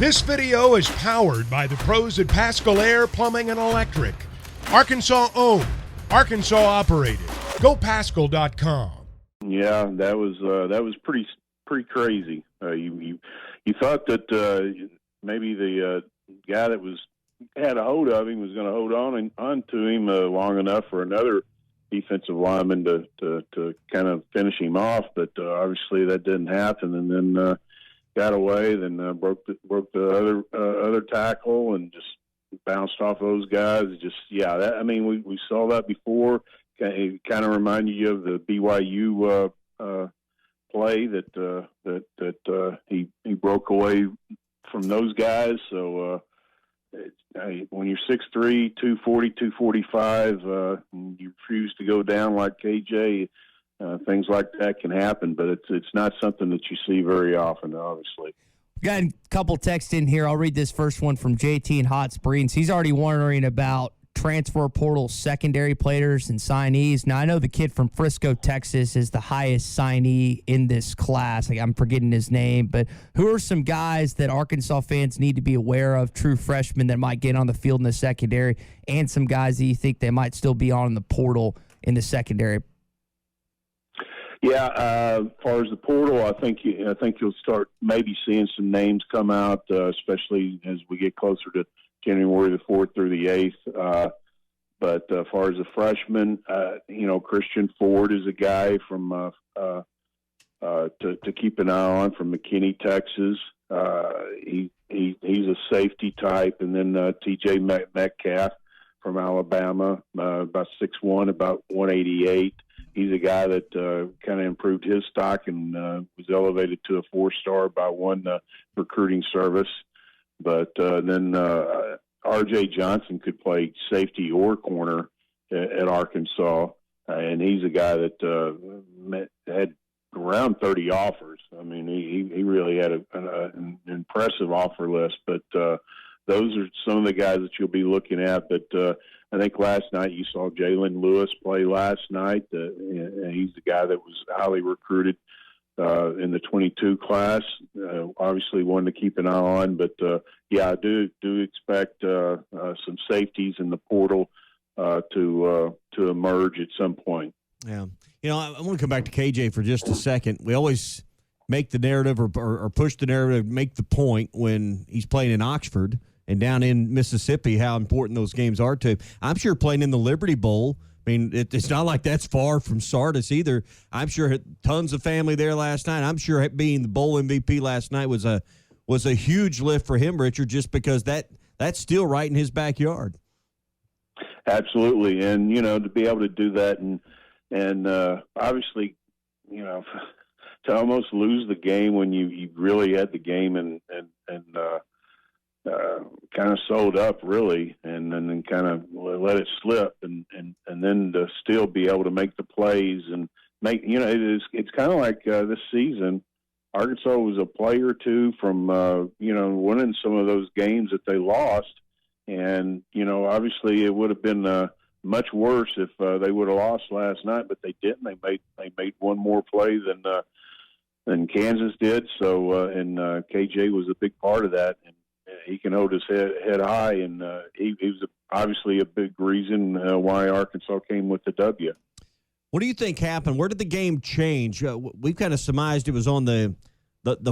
This video is powered by the pros at Pascal Air Plumbing and Electric. Arkansas owned, Arkansas operated. GoPascal.com. Yeah, that was pretty crazy. You thought that maybe the guy that had a hold of him was going to hold on to him long enough for another defensive lineman to kind of finish him off, but obviously that didn't happen, and then got away, then broke the other tackle and just bounced off those guys. We saw that before. It kind of reminded you of the BYU play that he broke away from those guys. So when you're 6'3", 240, 245, you refuse to go down like KJ. Things like that can happen, but it's not something that you see very often, obviously. We got a couple texts in here. I'll read this first one from JT in Hot Springs. He's already wondering about transfer portal secondary players and signees. Now, I know the kid from Frisco, Texas is the highest signee in this class. I'm forgetting his name, but who are some guys that Arkansas fans need to be aware of, true freshmen that might get on the field in the secondary, and some guys that you think they might still be on the portal in the secondary? Yeah, as far as the portal, I think you'll start maybe seeing some names come out, especially as we get closer to January the 4th through the 8th. But as far as the freshmen, Christian Ford is a guy from to keep an eye on from McKinney, Texas. He's a safety type, and then T.J. Metcalf from Alabama, about 6'1", about 188. He's a guy that kind of improved his stock and was elevated to a 4-star by one recruiting service. But then R.J. Johnson could play safety or corner at Arkansas, and he's a guy that had around 30 offers. I mean, he really had an impressive offer list. But those are some of the guys that you'll be looking at. But I think last night you saw Jalen Lewis play last night. He's the guy that was highly recruited in the 22 class. Obviously one to keep an eye on. But, I do expect some safeties in the portal to emerge at some point. Yeah. I want to come back to KJ for just a second. We always make the narrative or push the narrative, make the point when he's playing in Oxford and down in Mississippi, how important those games are to him. I'm sure playing in the Liberty Bowl, I mean, it's not like that's far from Sardis either. I'm sure tons of family there last night. I'm sure being the bowl MVP last night was a huge lift for him, Richard, just because that's still right in his backyard. Absolutely, and to be able to do that, and obviously, to almost lose the game when you really had the game and kind of sold up really, and then kind of let it slip, and then to still be able to make the plays and make, it's kind of like this season, Arkansas was a play or two from, winning some of those games that they lost. And, obviously it would have been much worse if they would have lost last night, but they didn't. They made one more play than Kansas did. So, and KJ was a big part of that. And he can hold his head high, and he was obviously a big reason why Arkansas came with the W. What do you think happened? Where did the game change? We've kind of surmised it was on the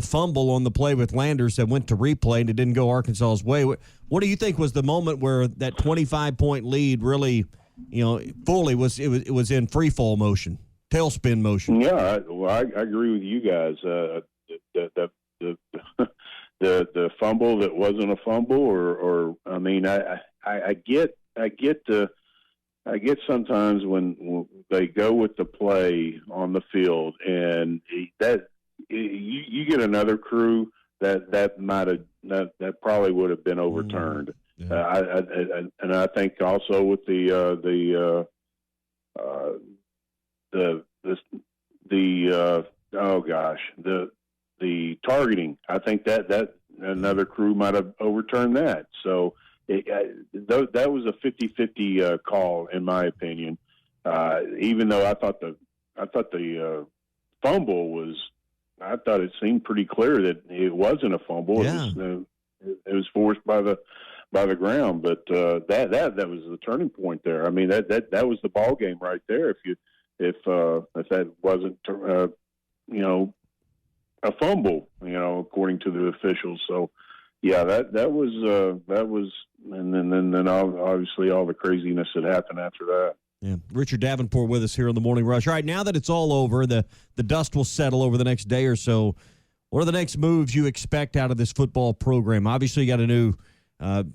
fumble on the play with Landers that went to replay and it didn't go Arkansas's way. What do you think was the moment where that 25-point lead really, fully was in free fall motion, tailspin motion? Yeah, I agree with you guys. The fumble that wasn't a fumble, or I mean, I get sometimes when they go with the play on the field, and that you get another crew that probably would have been overturned. Yeah. I think also with the targeting, I think that another crew might have overturned that. So that was a 50-50 call, in my opinion. Even though I thought the fumble was, I thought it seemed pretty clear that it wasn't a fumble. Yeah. It was it was forced by the ground. But that was the turning point there. I mean, that was the ball game right there. If that wasn't a fumble, according to the officials. So yeah, that was, and then obviously all the craziness that happened after that. Yeah, Richard Davenport with us here on the Morning Rush. All right, now that it's all over, the dust will settle over the next day or so. What are the next moves you expect out of this football program? Obviously, you got a new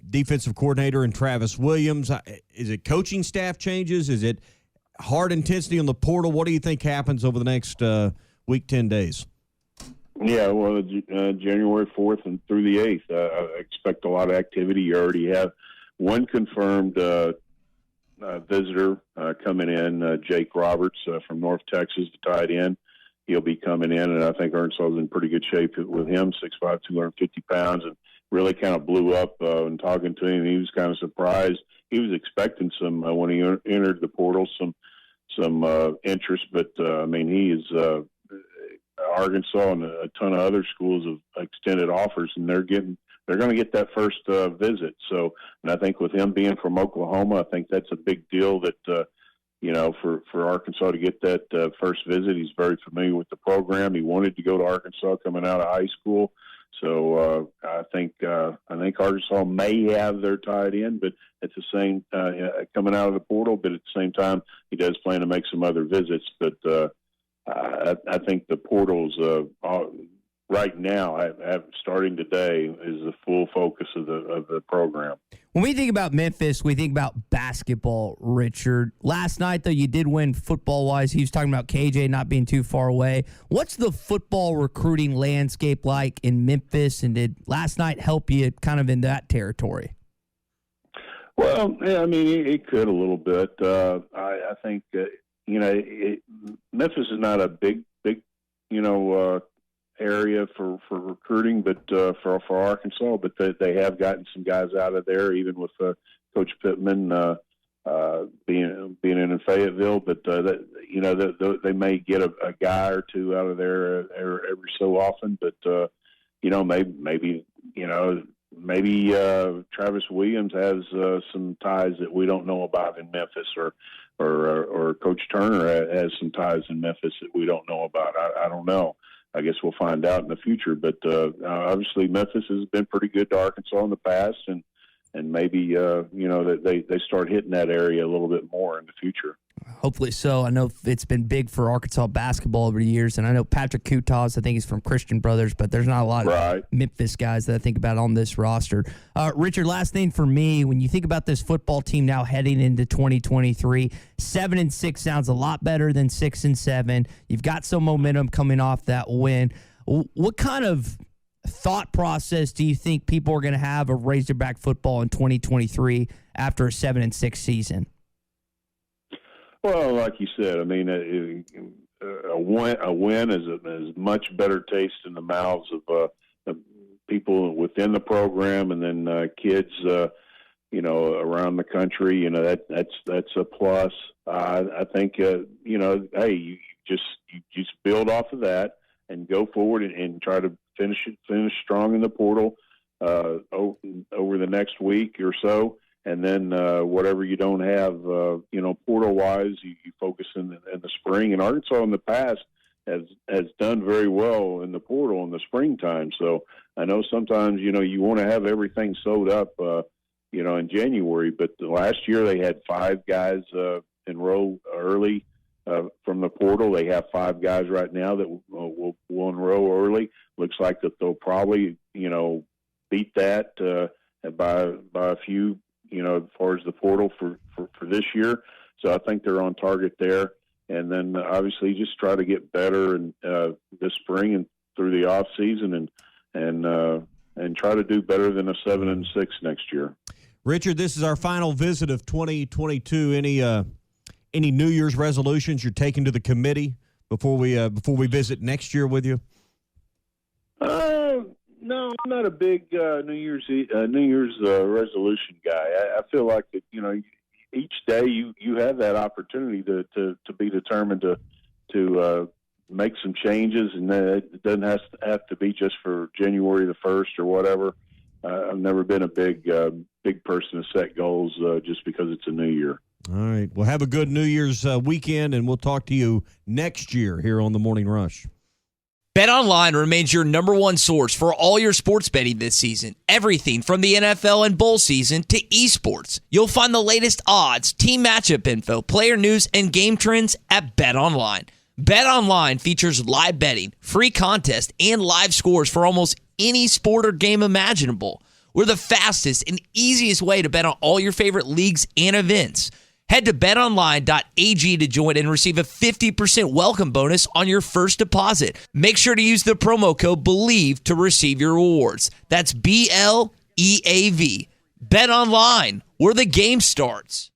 defensive coordinator in Travis Williams. Is it coaching staff changes? Is it hard intensity on the portal? What do you think happens over the next week, 10 days? Yeah, well, January 4th and through the 8th, I expect a lot of activity. You already have one confirmed visitor coming in, Jake Roberts from North Texas, the tight end. He'll be coming in, and I think Arkansas is in pretty good shape with him, 6'5", 250 pounds, and really kind of blew up and talking to him. He was kind of surprised. He was expecting some, when he entered the portal, some interest, but, I mean, he is Arkansas and a ton of other schools have extended offers, and they're going to get that first visit. So, and I think with him being from Oklahoma, I think that's a big deal that, for Arkansas to get that first visit. He's very familiar with the program. He wanted to go to Arkansas coming out of high school. So I think Arkansas may have their tight end, but at the same coming out of the portal, but at the same time, he does plan to make some other visits. But I think the portals right now, starting today, is the full focus of the program. When we think about Memphis, we think about basketball, Richard. Last night, though, you did win football-wise. He was talking about KJ not being too far away. What's the football recruiting landscape like in Memphis, and did last night help you kind of in that territory? Well, yeah, I mean, it could a little bit. I think, Memphis is not a big, area for recruiting, but for Arkansas, but they have gotten some guys out of there, even with Coach Pittman being in Fayetteville. But they may get a guy or two out of there every so often. But maybe Travis Williams has some ties that we don't know about in Memphis, or Coach Turner has some ties in Memphis that we don't know about. I don't know. I guess we'll find out in the future. But obviously Memphis has been pretty good to Arkansas in the past, and maybe that they start hitting that area a little bit more in the future. Hopefully so. I know it's been big for Arkansas basketball over the years, and I know Patrick Kutas, I think he's from Christian Brothers, but there's not a lot of Memphis guys that I think about on this roster. Richard, last thing for me, when you think about this football team now heading into 2023, 7-6 sounds a lot better than 6-7. You've got some momentum coming off that win. What kind of thought process do you think people are going to have of Razorback football in 2023 after a 7-6 season? Well, like you said, I mean, a win is a much better taste in the mouths of people within the program, and then kids, around the country. That's a plus. I think, hey, you just build off of that and go forward and try to finish strong in the portal over the next week or so. And then whatever you don't have, portal-wise, you focus in the spring. And Arkansas in the past has done very well in the portal in the springtime. So I know sometimes, you want to have everything sewed up, in January. But last year they had 5 guys enroll early from the portal. They have 5 guys right now that will enroll early. Looks like that they'll probably, beat that by a few, as far as the portal for this year. So I think they're on target there. And then obviously just try to get better in this spring and through the off season and try to do better than a 7-6 next year. Richard, this is our final visit of 2022. Any New Year's resolutions you're taking to the committee before we visit next year with you? No, I'm not a big New Year's resolution guy. I feel like that each day you have that opportunity to be determined to make some changes, and it doesn't have to be just for January the 1st or whatever. I've never been a big person to set goals just because it's a new year. All right. Well, have a good New Year's weekend, and we'll talk to you next year here on the Morning Rush. BetOnline remains your number one source for all your sports betting this season. Everything from the NFL and bowl season to esports. You'll find the latest odds, team matchup info, player news, and game trends at BetOnline. BetOnline features live betting, free contests, and live scores for almost any sport or game imaginable. We're the fastest and easiest way to bet on all your favorite leagues and events. Head to betonline.ag to join and receive a 50% welcome bonus on your first deposit. Make sure to use the promo code BELIEVE to receive your rewards. That's BLEAV. BetOnline, where the game starts.